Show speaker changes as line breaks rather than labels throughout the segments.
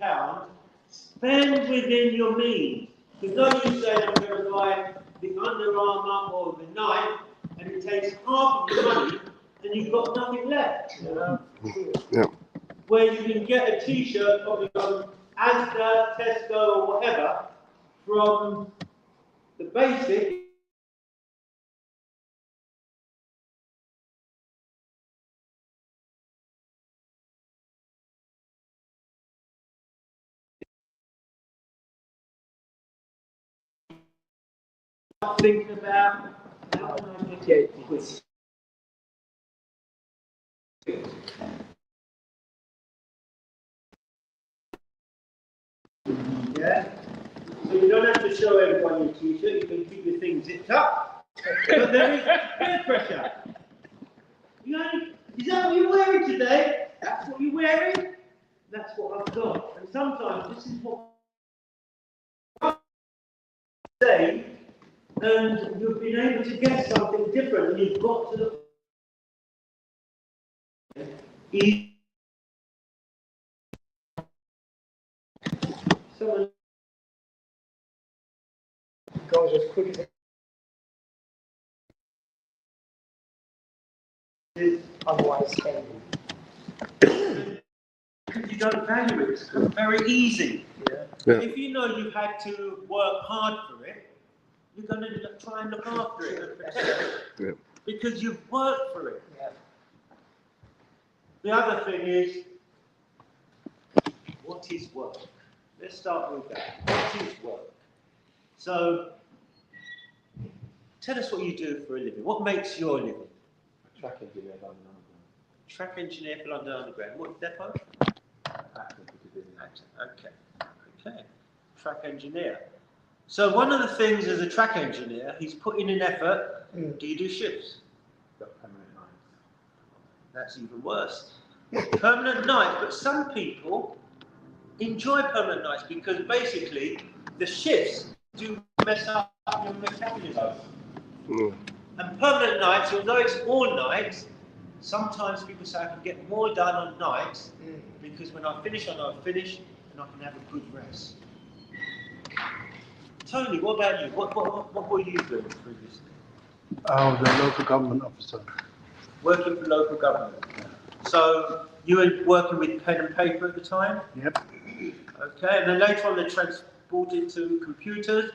£50, spend within your means. Because no use saying I'm going to buy the Under Armour or the knife, and it takes half of your money, and you've got nothing left.
Yeah.
Where you can get a T-shirt probably from Asda, Tesco, or whatever, from the basic. Thinking about how can I get this? Yeah? So you don't have to show everyone your T-shirt, you can keep your thing zipped up. But there is peer pressure. Is that what you're wearing today? That's what you're wearing? That's what I've got. And sometimes this is what I say, and you've been able to get something different, and you've got to look. Someone
goes as quick as it is otherwise spending.
You don't value it. It's very easy.
Yeah.
If you know you've had to work hard for it, you're going to try and look after it and protect it.
Yeah.
Because you've worked for it.
Yeah.
The other thing is, what is work? Let's start with that. What is work? So, tell us what you do for a living. What makes your living?
Track engineer for London Underground.
Track engineer for London Underground. What depot? Okay. Track engineer. So one of the things as a track engineer, he's put in an effort. Do you do shifts?
Got permanent nights.
That's even worse. Permanent nights, but some people enjoy permanent nights because basically the shifts do mess up your metabolism. And permanent nights, although it's all nights, sometimes people say I can get more done on nights because when I finish, I know I finish and I can have a good rest. Tony, what about you? What were you doing previously?
I was a local government officer.
Working for local government. So you were working with pen and paper at the time?
Yep.
Okay, and then later on they transported to computers,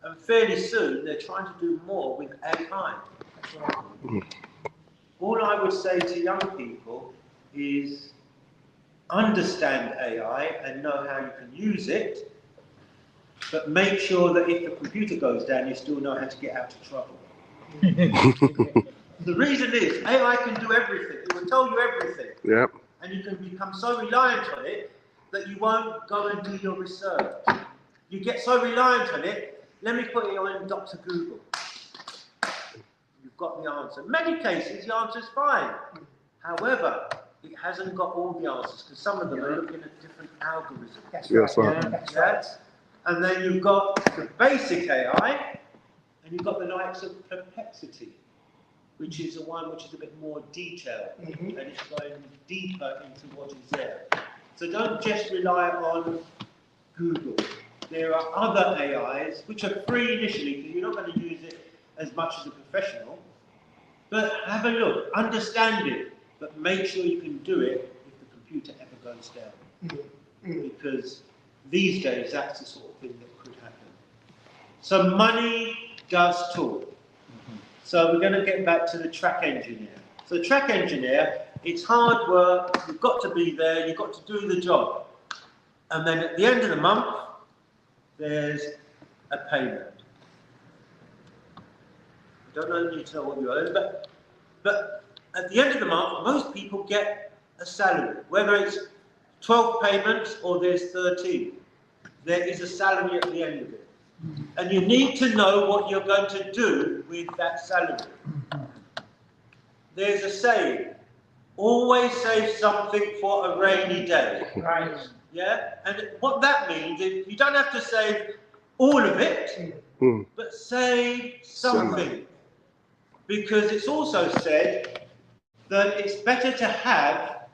and fairly soon they're trying to do more with AI. All I would say to young people is understand AI and know how you can use it, but make sure that if the computer goes down, you still know how to get out of trouble. The reason is, AI can do everything. It will tell you everything.
Yep.
And you can become so reliant on it that you won't go and do your research. You get so reliant on it, let me put it on Dr. Google. You've got the answer. In many cases, the answer's fine. However, it hasn't got all the answers because some of them are looking at different algorithms.
That's
Yes,
right.
right.
That's
Yeah?
right.
And then you've got the basic AI, and you've got the likes of Perplexity, which is the one which is a bit more detailed, and it's going deeper into what is there. So don't just rely on Google. There are other AIs which are free initially because you're not going to use it as much as a professional, but have a look, understand it, but make sure you can do it if the computer ever goes down. Because these days that's the sort of thing that could happen. So money does talk. So we're going to get back to the track engineer. So the track engineer, it's hard work, you've got to be there, you've got to do the job. And then at the end of the month, there's a payment. I don't need to know what you earn, but at the end of the month, most people get a salary, whether it's 12 payments or there's 13. There is a salary at the end of it. And you need to know what you're going to do with that salary. There's a saying, always save something for a rainy day.
Right.
Yeah? And what that means is you don't have to save all of it, but save something. Because it's also said that it's better to have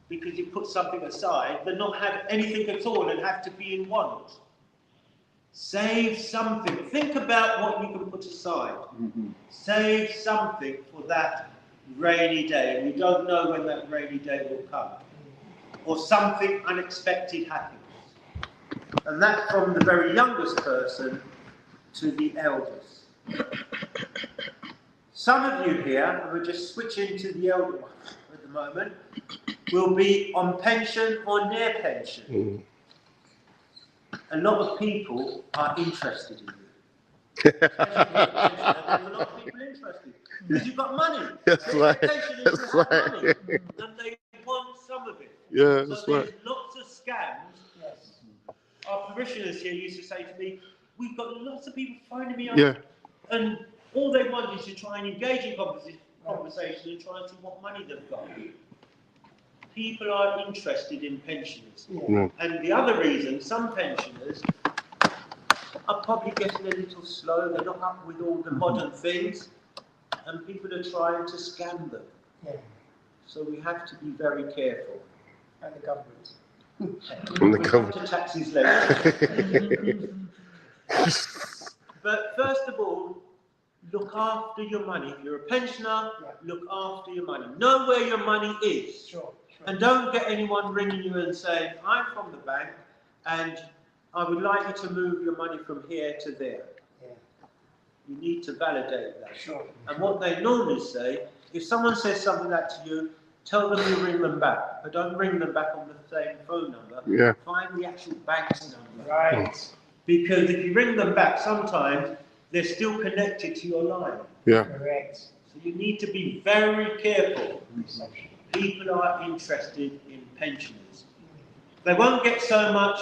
because you put something aside than not have anything at all and have to be in want. Save something. Think about what you can put aside. Save something for that rainy day, and you don't know when that rainy day will come. Or something unexpected happens. And that's from the very youngest person to the eldest. Some of you here, and we're just switching to the elder one at the moment, will be on pension or near pension. A lot of people are interested in you. There's a lot of people interested because you've got money.
That's right. That's right.
Money, and they want some of it.
Yeah,
so
that's
there's
right.
lots of scams. Yes. Our parishioners here used to say to me, "We've got lots of people phoning me up, and all they want is to try and engage in conversation and try and see what money they've got." People are interested in pensioners. And the other reason, some pensioners are probably getting a little slow, they're not up with all the modern things, and people are trying to scam them. So we have to be very careful.
And the government.
We'll come to taxes later. But first of all, look after your money. If you're a pensioner, look after your money. Know where your money is.
Sure.
And don't get anyone ringing you and saying, "I'm from the bank and I would like you to move your money from here to there." You need to validate that.
Sure.
And what they normally say, if someone says something like that to you, tell them you ring them back. But don't ring them back on the same phone number. Find the actual bank's number.
Right.
Because if you ring them back, sometimes they're still connected to your line.
Correct.
So you need to be very careful. People are interested in pensioners. They won't get so much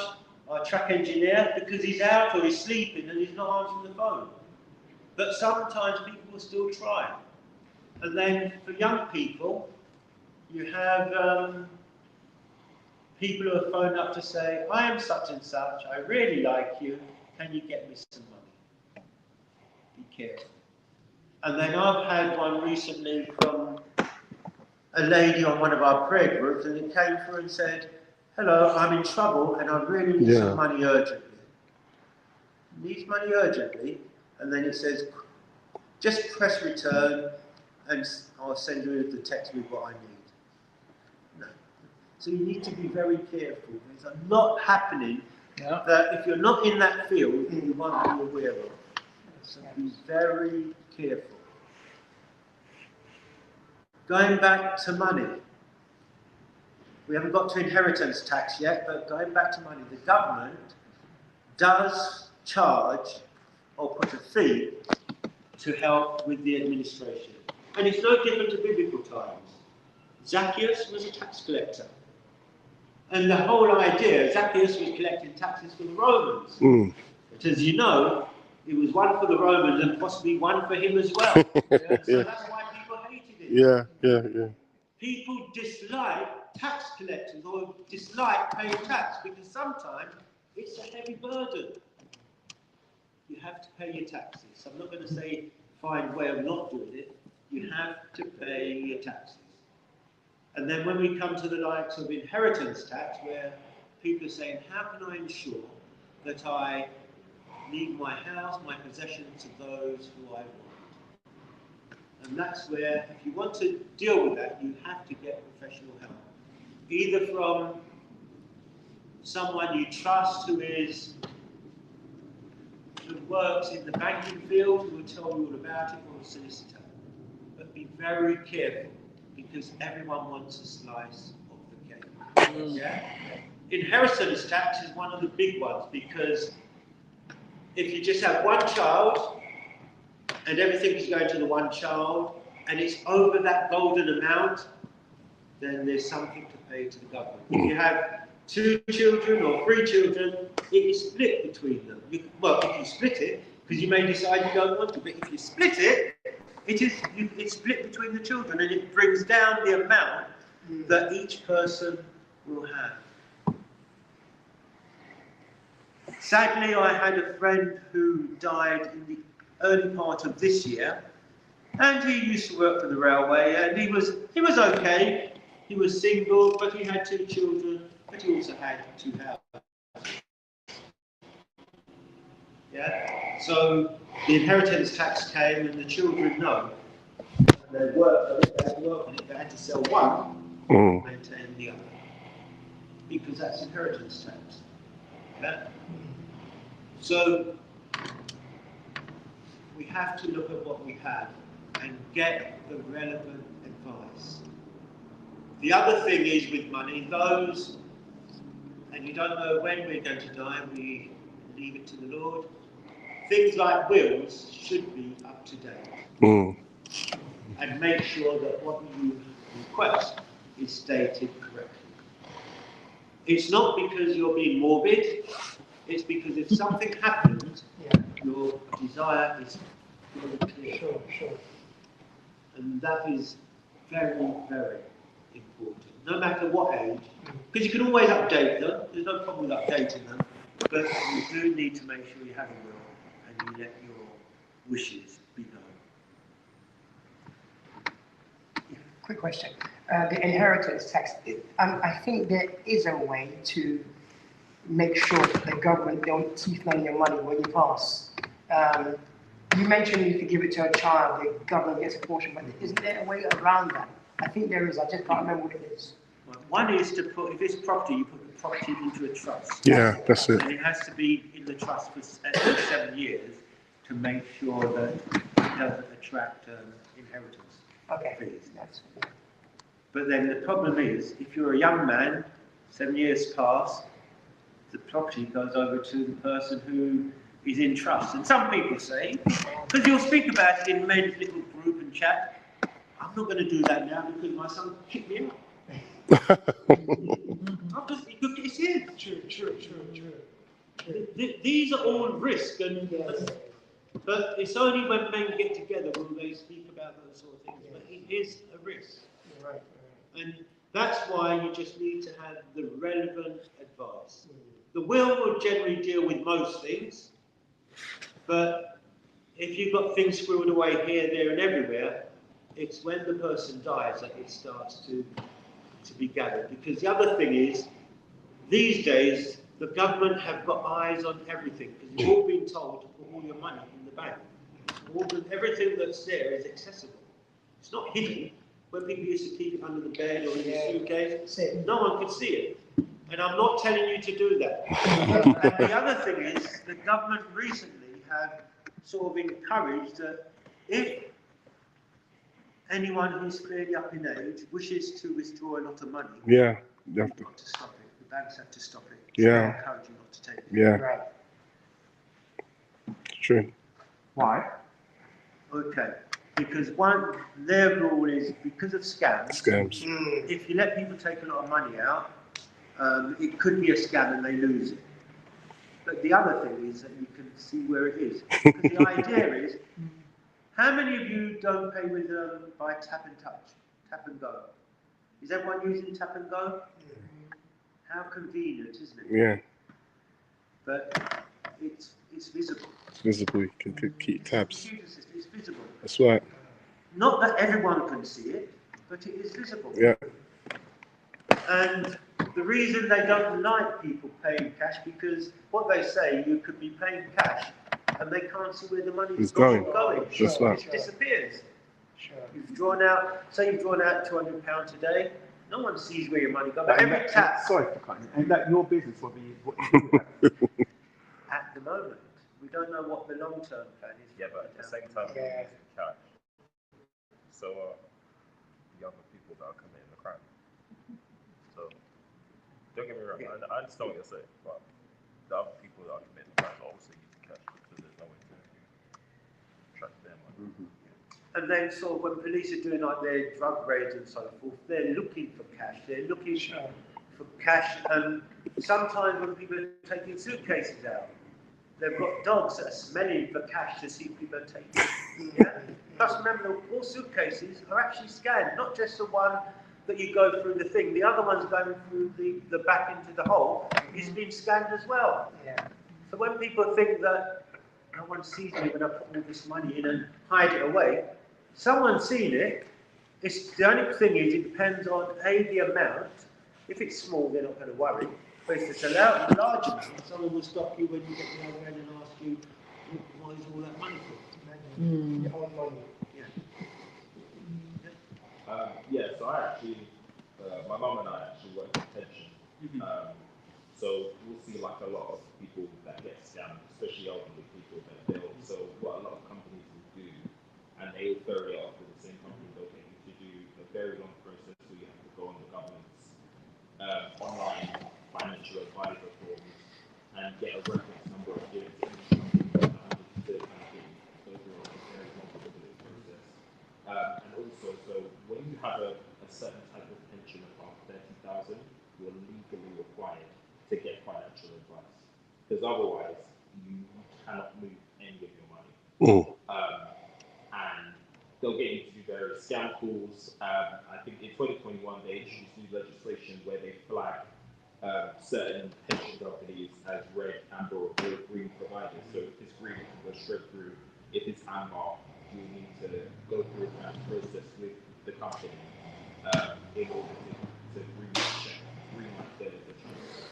our track engineer because he's out or he's sleeping and he's not answering the phone. But sometimes people will still try. And then for young people, you have people who have phoned up to say, "I am such and such, I really like you, can you get me some money?" Be careful. And then I've had one recently from a lady on one of our prayer groups, and it came through and said, "Hello, I'm in trouble and I really need some money urgently." Needs money urgently, and then it says, "Just press return and I'll send you the text with what I need." No. So you need to be very careful. There's a lot happening that if you're not in that field, you won't be aware of. So be very careful. Going back to money. We haven't got to inheritance tax yet, but going back to money, the government does charge or put a fee to help with the administration. And it's no different to biblical times. Zacchaeus was a tax collector. And the whole idea, Zacchaeus was collecting taxes for the Romans. But as you know, it was one for the Romans and possibly one for him as well. So that's why people hated him. People dislike tax collectors or dislike paying tax because sometimes it's a heavy burden. You have to pay your taxes. So I'm not going to say find a way of not doing it. You have to pay your taxes. And then when we come to the likes of inheritance tax, where people are saying, how can I ensure that I leave my house, my possessions to those who I want? And that's where, if you want to deal with that, you have to get professional help. Either from someone you trust who works in the banking field, who will tell you all about it, or a solicitor. But be very careful, because everyone wants a slice of the cake. Inheritance tax is one of the big ones, because if you just have one child, and everything is going to the one child, and it's over that golden amount, then there's something to pay to the government. If you have 2 children or 3 children, it is split between them. Well, if you split it, because you may decide you don't want to, but if you split it, it's split between the children, and it brings down the amount that each person will have. Sadly, I had a friend who died in the early part of this year, and he used to work for the railway, and he was okay, He was single, but he had 2 children, but he also had 2 houses. Yeah? So the inheritance tax came and the children know. They worked, they had to work on it, they had to sell one, maintain the other. Because that's inheritance tax. Yeah? So we have to look at what we have and get the relevant advice. The other thing is with money, those, and you don't know when we're going to die, we leave it to the Lord. Things like wills should be up to date. And make sure that what you request is stated correctly. It's not because you're being morbid, it's because if something happens, your desire is very clear.
Sure.
And that is very, very important, no matter what age, because you can always update them, there's no problem with updating them, but you do need to make sure you have a will and you let your wishes be known.
Quick question. The inheritance tax, I think there is a way to make sure that the government don't teeth on your money when you pass. You mentioned if you give it to a child, the government gets a portion, but isn't there a way around that? I think there is, I just can't remember what it is.
One is to put, if it's property, you put the property into a trust.
Yeah, that's it.
And it has to be in the trust for 7 years to make sure that it doesn't attract inheritance fees.
That's
But then the problem is, if you're a young man, 7 years pass, the property goes over to the person who is in trust. And some people say, because you'll speak about it in men's little group and chat, I'm not going to do that now because my son kicked me out. It's here. True. These are all risks, but it's only when men get together will they speak about those sort of things. But it is a risk.
right.
And that's why you just need to have the relevant advice. The will generally deal with most things, but if you've got things squirreled away here, there, and everywhere, it's when the person dies that it starts to be gathered. Because the other thing is, these days, the government have got eyes on everything, because you've all been told to put all your money in the bank. Everything that's there is accessible. It's not hidden. When people used to keep it under the bed or in the suitcase, no one could see it. And I'm not telling you to do that. And the other thing is, the government recently have sort of encouraged that if anyone who's fairly up in age wishes to withdraw a lot of money,
Yeah, you have
you've got to stop it. The banks have to stop it.
Yeah.
They encourage you not to take it.
Yeah,
Right.
true.
Why?
Okay. Because their rule is because of scams. If you let people take a lot of money out, it could be a scam and they lose it. But the other thing is that you can see where it is. Because the idea is, how many of you don't pay with by tap and touch, tap and go? Is everyone using tap and go? How convenient, isn't it?
Yeah,
But it's visible.
it's visible. You can keep tabs.
Computer system, it's visible.
That's right.
Not that everyone can see it, but it is visible.
Yeah.
And the reason they don't like people paying cash, because what they say, you could be paying cash and they can't see where the money is going.
That's right.
It disappears.
Sure.
You've drawn out, say you've drawn out £200 today, no one sees where your money goes. But every tap.
Sorry for cutting. And that your business will be what you do.
At the moment, we don't know what the long-term plan is.
Yeah, but at the same time, we're using cash. So, younger people that are committing the crime. So, don't get me wrong, I understand what you're saying, but the other people that are committing the crime are also using cash because there's no way to track them.
And then sort of when police are doing like their drug raids and so forth, they're looking for cash. They're looking for cash. And sometimes when people are taking suitcases out, they've got dogs that are smelling for cash to see if people are taking it. Yeah? Plus remember, all suitcases are actually scanned, not just the one that you go through the thing. The other one's going through the back into the hole is being scanned as well.
Yeah.
So when people think that no one sees me when I put all this money in and hide it away, someone's seen it, It's, the only thing is, it depends on the amount. If it's small, they're not going to worry. But if it's a large amount, someone will stop you when you get to the other end and ask you, what is all that money for?
Your own money.
Yeah, so I actually, my mum and I actually work in pension. So we'll see like a lot of people that get scammed, especially elderly people that they'll, so what a lot of companies will do, and they will very often, the same company, they'll get you to do a very long process where you have to go on the government's online financial advisor forms and get a reference number of years to each company to kind of get you go through a very complicated process. And also, so when you have a certain type of pension of 30,000, you're legally required to get financial advice, because otherwise you cannot move any of your money. And they'll get you to do various scam calls. I think in 2021 they introduced new legislation where they flag certain pension companies as red, amber, or green providers. So if it's green, it can go straight through. If it's amber, you need to go through a process with the company in order to green light the transfer.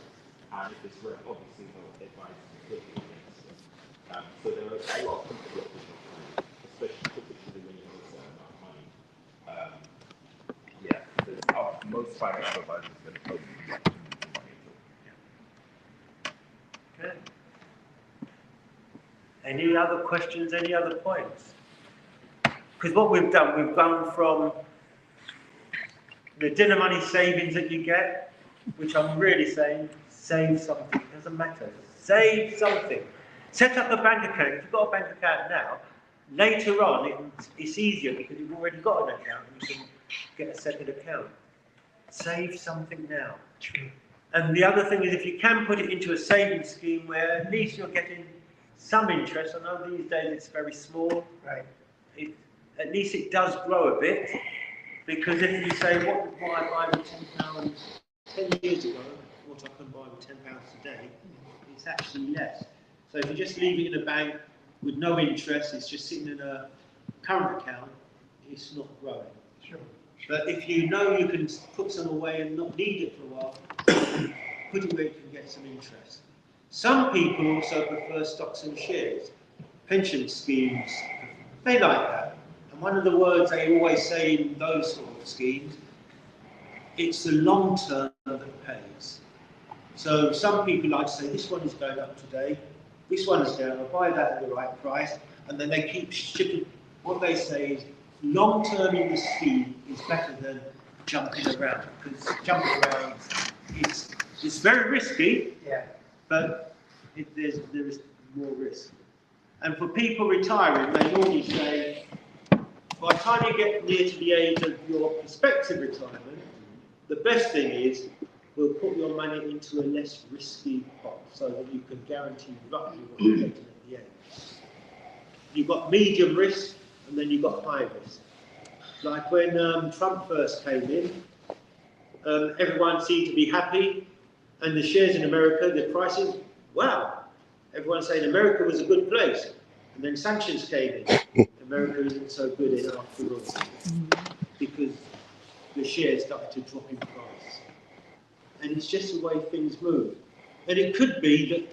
And if it's red, obviously they'll advise completely against it. So there are a lot of people that especially typically when you have a certain amount of money. Yeah, most financial advisors are going to tell you not to move your money at all.
Okay. Any other questions, any other points? Because what we've done, we've gone from the dinner money savings that you get, which I'm really saying, save something, it doesn't matter, save something. Set up a bank account. If you've got a bank account now, later on it's easier because you've already got an account and you can get a second account. Save something now. And the other thing is, if you can put it into a savings scheme where at least you're getting some interest. I know these days it's very small.
Right.
At least it does grow a bit, because if you say, what would I buy with £10 10 years ago, what I can buy with £10 today, it's actually less. So if you just leave it in a bank with no interest, it's just sitting in a current account, it's not growing.
Sure.
But if you know you can put some away and not need it for a while, put it where you can get some interest. Some people also prefer stocks and shares. Pension schemes, they like that. And one of the words they always say in those sort of schemes, it's the long term that pays. So some people like to say, this one is going up today, this one is down, I'll buy that at the right price, and then they keep shipping. What they say is, long term in the scheme is better than jumping around, because jumping around it's very risky, but there is more risk. And for people retiring, they normally say, by the time you get near to the age of your prospective retirement, the best thing is we'll put your money into a less risky pot so that you can guarantee roughly what you're getting at the end. You've got medium risk and then you've got high risk. Like when Trump first came in, everyone seemed to be happy, and the shares in America, the prices, wow, everyone saying America was a good place. And then sanctions came in. America isn't so good in after all, because the shares started to drop in price. And it's just the way things move. And it could be that,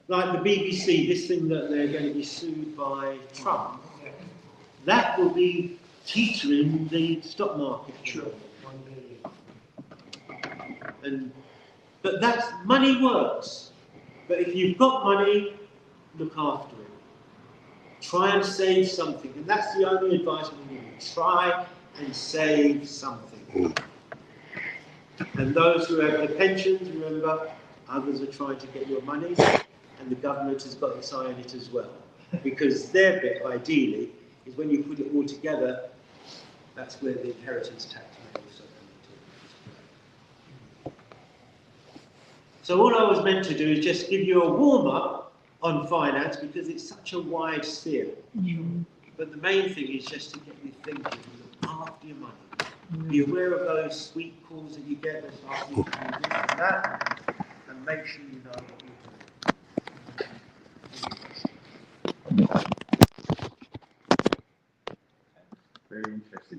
like the BBC, this thing that they're going to be sued by Trump, that will be teetering the stock market.
Sure.
But that's, money works. But if you've got money, look after it. Try and save something. And that's the only advice we give you. Try and save something. And those who have the pensions, remember, others are trying to get your money, and the government has got its eye on it as well. Because their bit, ideally, is when you put it all together, that's where the inheritance tax may also come into it. So all I was meant to do is just give you a warm-up on finance, because it's such a wide sphere. But the main thing is just to get you thinking, look after your money. Be aware of those sweet calls that you get that ask you to do this and that, and make sure you know what you're doing.
Very interesting.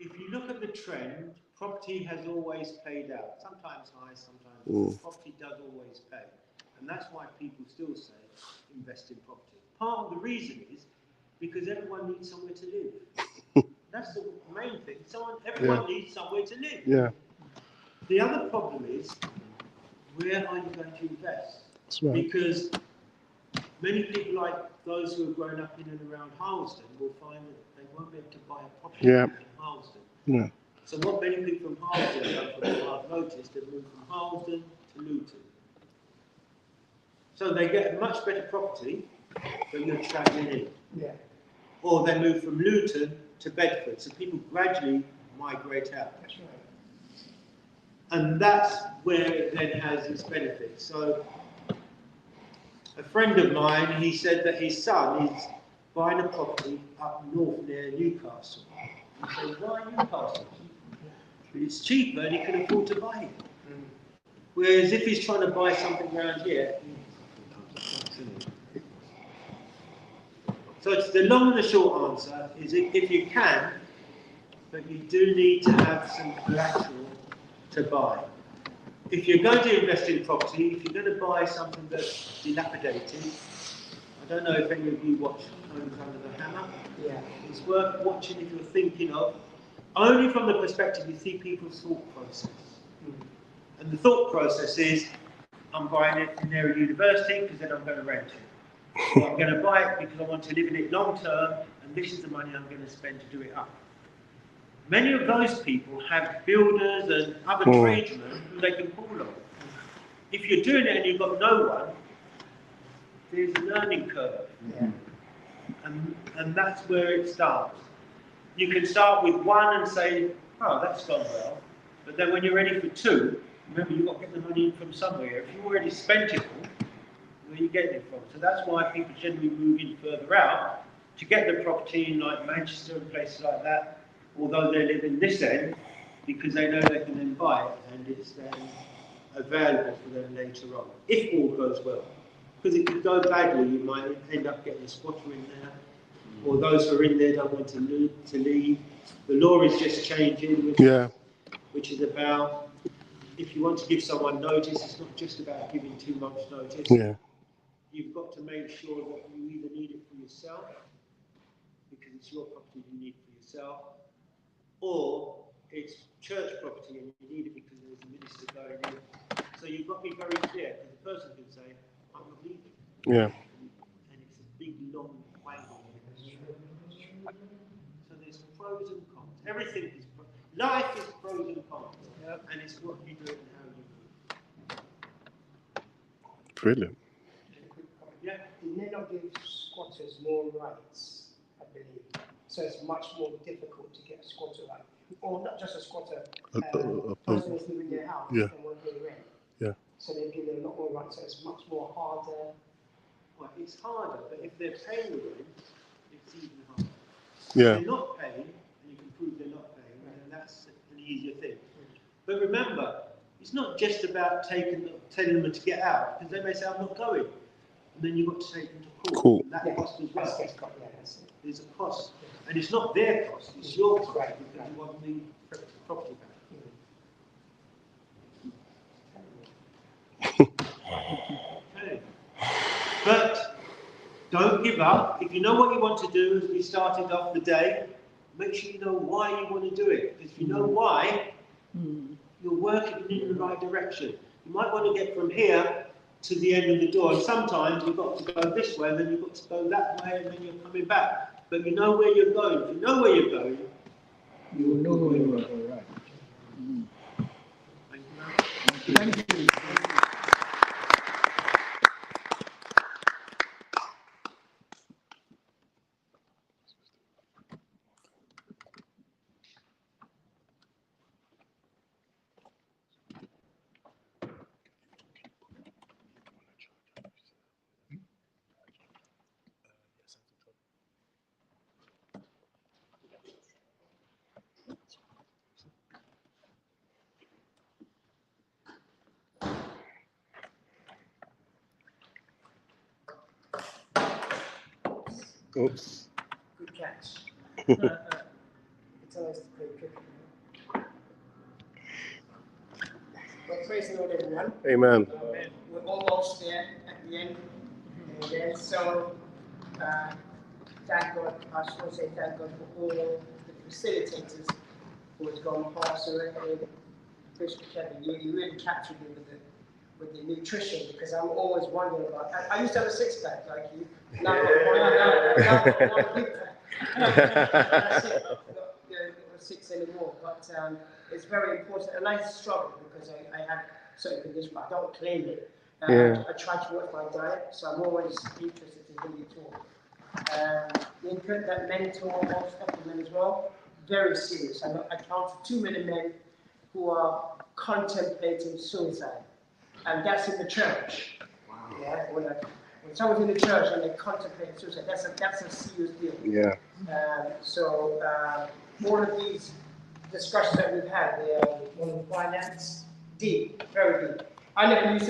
if you look at the trend, property has always paid out. Sometimes high, sometimes low. Property does always pay. And that's why people still say invest in property. Part of the reason is because everyone needs somewhere to live. That's the main thing. Everyone needs somewhere to live.
Yeah.
The other problem is, where are you going to invest?
That's right.
Because many people, like those who have grown up in and around Harlesden, will find that they won't be able to buy a property in Harlesden.
Yeah.
So what many people from Harlesden have done, from what I've noticed, they've moved from Harlesden to Luton. So they get a much better property, but you're travelling in.
Yeah.
Or they move from Luton to Bedford. So people gradually migrate out.
That's right.
And that's where it then has its benefits. So a friend of mine, he said that his son is buying a property up north near Newcastle. I said, why Newcastle? It's cheaper and he can afford to buy it. Whereas if he's trying to buy something around here, so it's the long and the short answer is if you can, but you do need to have some collateral to buy. If you're going to invest in property, if you're going to buy something that's dilapidated, I don't know if any of you watch Homes Under the Hammer.
Yeah.
It's worth watching if you're thinking of, only from the perspective you see people's thought process. And the thought process is, I'm buying it near a university because then I'm going to rent it. Or I'm going to buy it because I want to live in it long term and this is the money I'm going to spend to do it up. Many of those people have builders and other tradesmen who they can call on. If you're doing it and you've got no one, there's a learning curve.
Yeah.
And that's where it starts. You can start with one and say, oh, that's gone well. But then when you're ready for two, remember you've got to get the money in from somewhere. If you already spent it all, where are you getting it from? So that's why people generally move in further out to get the property in like Manchester and places like that, although they live in this end, because they know they can then buy it and it's then available for them later on, if all goes well. Because it could go badly, you might end up getting a squatter in there, or those who are in there don't want to leave. The law is just changing, which is about, if you want to give someone notice, it's not just about giving 2 months notice.
Yeah.
You've got to make sure that you either need it for yourself, because it's your property you need for yourself, or it's church property and you need it because there's a minister going in. So you've got to be very clear, because the person can say, I'm not leaving.
Yeah.
And it's a big, long wangle. So there's pros and cons. Everything is life is pros and cons. And it's what you do and how you do it.
Brilliant.
Yeah.
It may not give squatters more rights, I believe. So it's much more difficult to get a squatter right. Or not just a squatter, person who's living in their house and want to pay rent.
Yeah.
So they give them a lot more rights, so it's much more harder.
Well, it's harder, but if they're paying the rent, it's even harder.
Yeah.
If they're not paying, and you can prove they're not paying, then that's an easier thing. But remember, it's not just about telling them to get out, because they may say, I'm not going. And then you've got to take them to court.
Cool.
That cost as well.
That's it.
There's a cost. And it's not their cost, it's your cost, because you want the property back. Okay. But don't give up. If you know what you want to do, as we started off the day, make sure you know why you want to do it. Because if you know why, you're working in the right direction. You might want to get from here to the end of the door. And sometimes you've got to go this way, and then you've got to go that way, and then you're coming back. But you know where you're going. If you know where you're going, you will know where you're going. Right. Thank you. Thank you.
Oops.
Good catch. Tell us to play cricket. Praise the Lord, everyone.
Amen.
We're almost there at the end. Amen. So, thank God. I just want to say thank God for all the facilitators who has gone past. So, Bishop Kevin, you really captured me with the nutrition, because I'm always wondering about. I used to have a six-pack like you. Now I've got one big pack. That's it. I've got, six anymore, but it's very important, and I struggle because I have certain conditions, but I don't claim it. I try to work my diet, so I'm always interested to hear you talk. The input that mentor all stuff with men as well, very serious. I counted too many men who are contemplating suicide, and that's in the church. Yeah, when someone's in the church and they contemplate suicide, that's a serious deal.
Yeah.
So all of these discussions that we've had, they are on finance, deep, very deep. I never used to